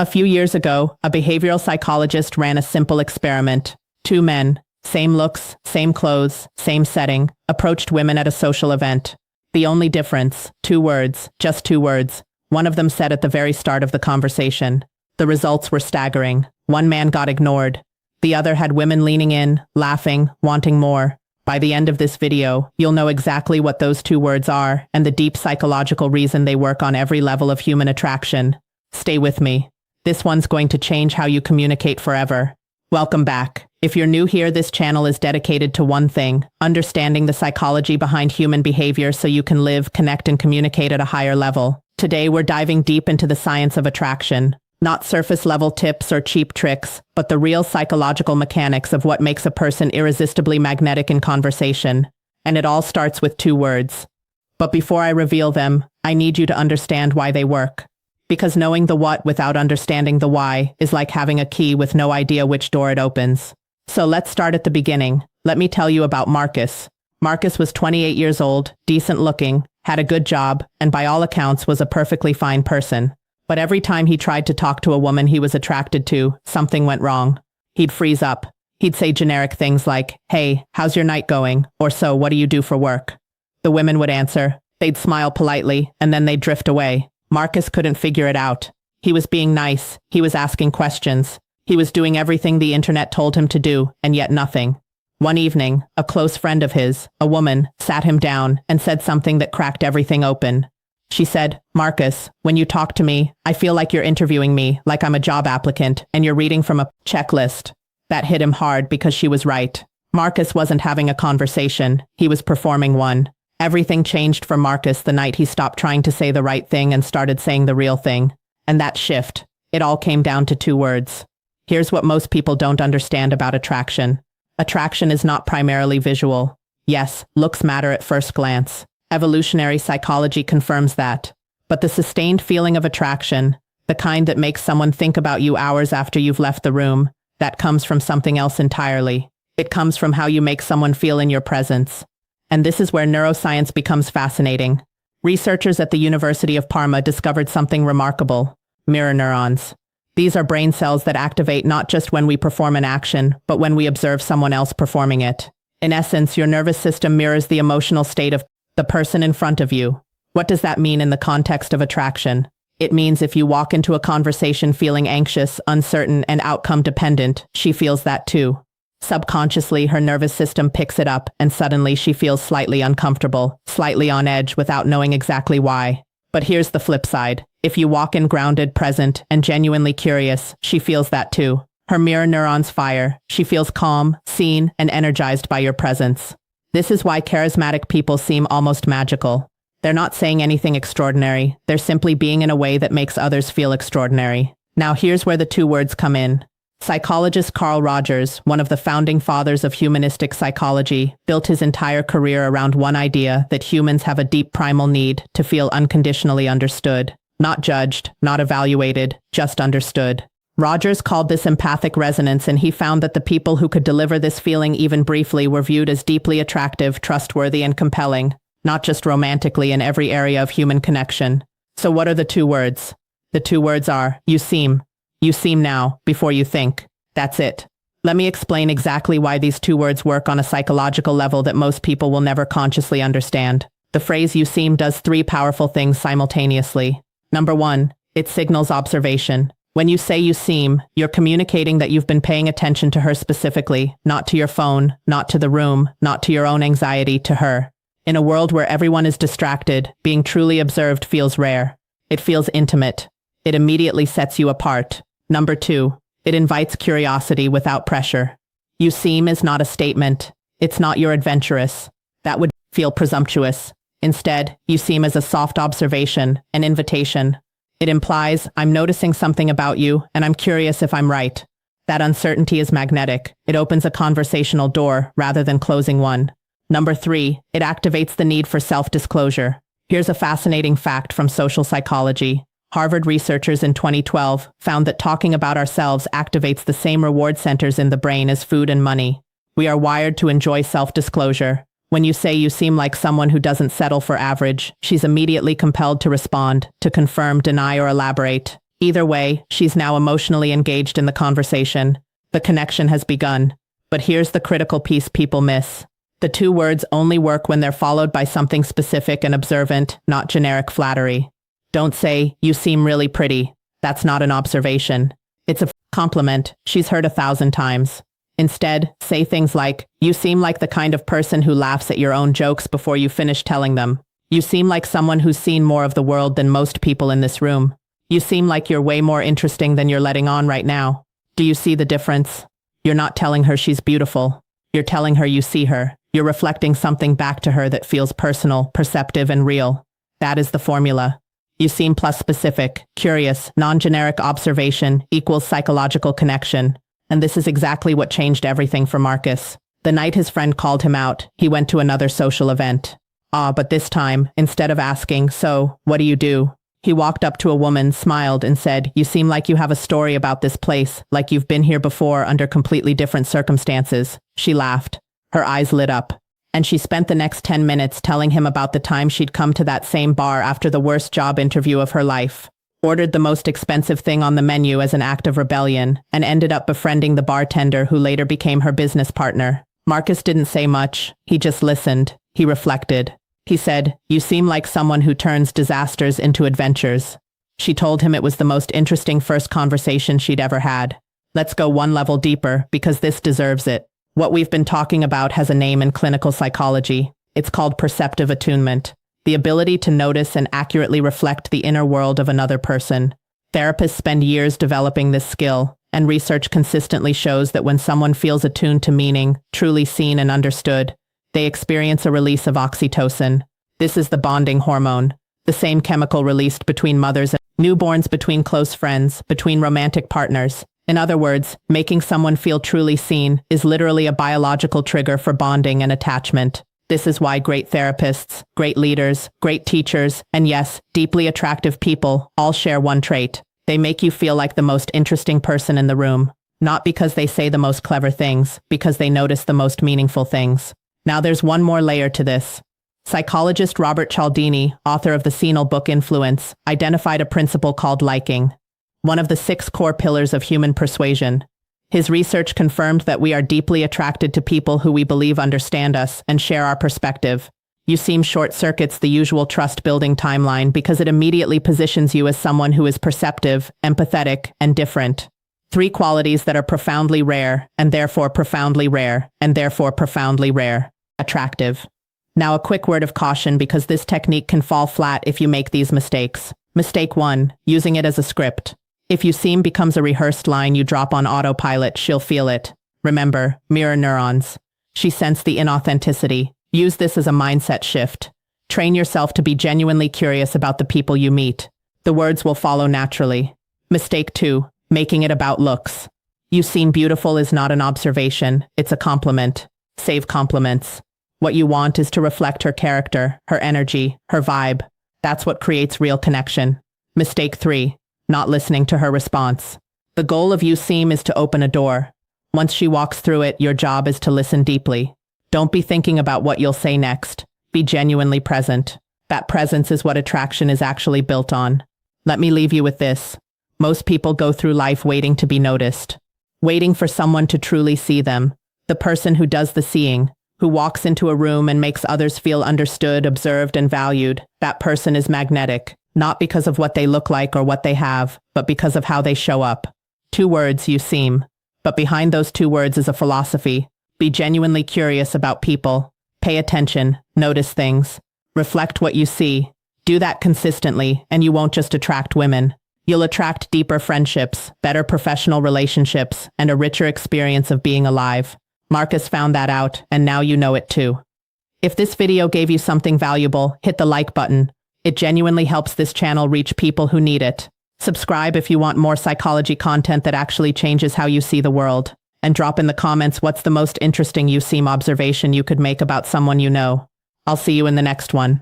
A few years ago, a behavioral psychologist ran a simple experiment. Two men, same looks, same clothes, same setting, approached women at a social event. The only difference, 2 words, just 2 words. One of them said at the very start of the conversation. The results were staggering. One man got ignored. The other had women leaning in, laughing, wanting more. By the end of this video, you'll know exactly what those 2 words are and the deep psychological reason they work on every level of human attraction. Stay with me. This one's going to change how you communicate forever. Welcome back. If you're new here, this channel is dedicated to one thing: understanding the psychology behind human behavior so you can live, connect, and communicate at a higher level. Today, we're diving deep into the science of attraction. Not surface-level tips or cheap tricks, but the real psychological mechanics of what makes a person irresistibly magnetic in conversation. And it all starts with 2 words. But before I reveal them, I need you to understand why they work. Because knowing the what without understanding the why is like having a key with no idea which door it opens. So let's start at the beginning. Let me tell you about Marcus. Marcus was 28 years old, decent looking, had a good job, and by all accounts was a perfectly fine person. But every time he tried to talk to a woman he was attracted to, something went wrong. He'd freeze up. He'd say generic things like, "Hey, how's your night going?" Or "So, what do you do for work?" The women would answer. They'd smile politely, and then they'd drift away. Marcus couldn't figure it out. He was being nice. He was asking questions. He was doing everything the internet told him to do, and yet nothing. One evening, a close friend of his, a woman, sat him down and said something that cracked everything open. She said, "Marcus, when you talk to me, I feel like you're interviewing me, like I'm a job applicant, and you're reading from a checklist." That hit him hard because she was right. Marcus wasn't having a conversation. He was performing one. Everything changed for Marcus the night he stopped trying to say the right thing and started saying the real thing. And that shift, it all came down to 2 words. Here's what most people don't understand about attraction. Attraction is not primarily visual. Yes, looks matter at first glance. Evolutionary psychology confirms that. But the sustained feeling of attraction, the kind that makes someone think about you hours after you've left the room, that comes from something else entirely. It comes from how you make someone feel in your presence. And this is where neuroscience becomes fascinating. Researchers at the University of Parma discovered something remarkable: mirror neurons. These are brain cells that activate not just when we perform an action, but when we observe someone else performing it. In essence, your nervous system mirrors the emotional state of the person in front of you. What does that mean in the context of attraction? It means if you walk into a conversation feeling anxious, uncertain, and outcome dependent, she feels that too. Subconsciously, her nervous system picks it up, and suddenly she feels slightly uncomfortable, slightly on edge without knowing exactly why. But here's the flip side. If you walk in grounded, present, and genuinely curious, she feels that too. Her mirror neurons fire. She feels calm, seen, and energized by your presence. This is why charismatic people seem almost magical. They're not saying anything extraordinary. They're simply being in a way that makes others feel extraordinary. Now here's where the 2 words come in. Psychologist Carl Rogers, one of the founding fathers of humanistic psychology, built his entire career around one idea: that humans have a deep primal need to feel unconditionally understood. Not judged, not evaluated, just understood. Rogers called this empathic resonance, and he found that the people who could deliver this feeling even briefly were viewed as deeply attractive, trustworthy, and compelling, not just romantically, in every area of human connection. So what are the 2 words? The 2 words are, you seem. You seem now, before you think. That's it. Let me explain exactly why these 2 words work on a psychological level that most people will never consciously understand. The phrase "you seem" does 3 powerful things simultaneously. Number 1, it signals observation. When you say "you seem," you're communicating that you've been paying attention to her specifically, not to your phone, not to the room, not to your own anxiety, to her. In a world where everyone is distracted, being truly observed feels rare. It feels intimate. It immediately sets you apart. Number 2, it invites curiosity without pressure. You seem is not a statement. It's not "you're adventurous." That would feel presumptuous. Instead, you seem as a soft observation, an invitation. It implies, I'm noticing something about you, and I'm curious if I'm right. That uncertainty is magnetic. It opens a conversational door rather than closing one. Number 3, it activates the need for self-disclosure. Here's a fascinating fact from social psychology. Harvard researchers in 2012 found that talking about ourselves activates the same reward centers in the brain as food and money. We are wired to enjoy self-disclosure. When you say "you seem like someone who doesn't settle for average," she's immediately compelled to respond, to confirm, deny, or elaborate. Either way, she's now emotionally engaged in the conversation. The connection has begun. But here's the critical piece people miss. The two words only work when they're followed by something specific and observant, not generic flattery. Don't say, "You seem really pretty." That's not an observation. It's a compliment she's heard 1,000 times. Instead, say things like, "You seem like the kind of person who laughs at your own jokes before you finish telling them. You seem like someone who's seen more of the world than most people in this room. You seem like you're way more interesting than you're letting on right now." Do you see the difference? You're not telling her she's beautiful. You're telling her you see her. You're reflecting something back to her that feels personal, perceptive, and real. That is the formula. You seem plus specific, curious, non-generic observation equals psychological connection. And this is exactly what changed everything for Marcus. The night his friend called him out, he went to another social event. But this time, instead of asking, "So, what do you do?" he walked up to a woman, smiled, and said, "You seem like you have a story about this place, like you've been here before under completely different circumstances." She laughed. Her eyes lit up. And she spent the next 10 minutes telling him about the time she'd come to that same bar after the worst job interview of her life, ordered the most expensive thing on the menu as an act of rebellion, and ended up befriending the bartender who later became her business partner. Marcus didn't say much. He just listened. He reflected. He said, "You seem like someone who turns disasters into adventures." She told him it was the most interesting first conversation she'd ever had. Let's go one level deeper, because this deserves it. What we've been talking about has a name in clinical psychology. It's called perceptive attunement, the ability to notice and accurately reflect the inner world of another person. Therapists spend years developing this skill, and research consistently shows that when someone feels attuned to meaning, truly seen and understood, they experience a release of oxytocin. This is the bonding hormone, the same chemical released between mothers and newborns, between close friends, between romantic partners. In other words, making someone feel truly seen is literally a biological trigger for bonding and attachment. This is why great therapists, great leaders, great teachers, and yes, deeply attractive people all share one trait. They make you feel like the most interesting person in the room. Not because they say the most clever things, because they notice the most meaningful things. Now there's one more layer to this. Psychologist Robert Cialdini, author of the seminal book Influence, identified a principle called liking, one of the 6 core pillars of human persuasion. His research confirmed that we are deeply attracted to people who we believe understand us and share our perspective. You seem short-circuits the usual trust-building timeline because it immediately positions you as someone who is perceptive, empathetic, and different. 3 qualities that are profoundly rare, and therefore profoundly rare, and therefore profoundly rare. Attractive. Now a quick word of caution, because this technique can fall flat if you make these mistakes. Mistake 1, using it as a script. If you seem becomes a rehearsed line you drop on autopilot, she'll feel it. Remember, mirror neurons. She sensed the inauthenticity. Use this as a mindset shift. Train yourself to be genuinely curious about the people you meet. The words will follow naturally. Mistake 2, making it about looks. You seem beautiful is not an observation, it's a compliment. Save compliments. What you want is to reflect her character, her energy, her vibe. That's what creates real connection. Mistake 3, not listening to her response. The goal of you seem is to open a door. Once she walks through it, your job is to listen deeply. Don't be thinking about what you'll say next. Be genuinely present. That presence is what attraction is actually built on. Let me leave you with this. Most people go through life waiting to be noticed. Waiting for someone to truly see them. The person who does the seeing, who walks into a room and makes others feel understood, observed, and valued. That person is magnetic. Not because of what they look like or what they have, but because of how they show up. 2 words, you seem. But behind those 2 words is a philosophy. Be genuinely curious about people. Pay attention. Notice things. Reflect what you see. Do that consistently, and you won't just attract women. You'll attract deeper friendships, better professional relationships, and a richer experience of being alive. Marcus found that out, and now you know it too. If this video gave you something valuable, hit the like button. It genuinely helps this channel reach people who need it. Subscribe if you want more psychology content that actually changes how you see the world. And drop in the comments what's the most interesting you seem observation you could make about someone you know. I'll see you in the next one.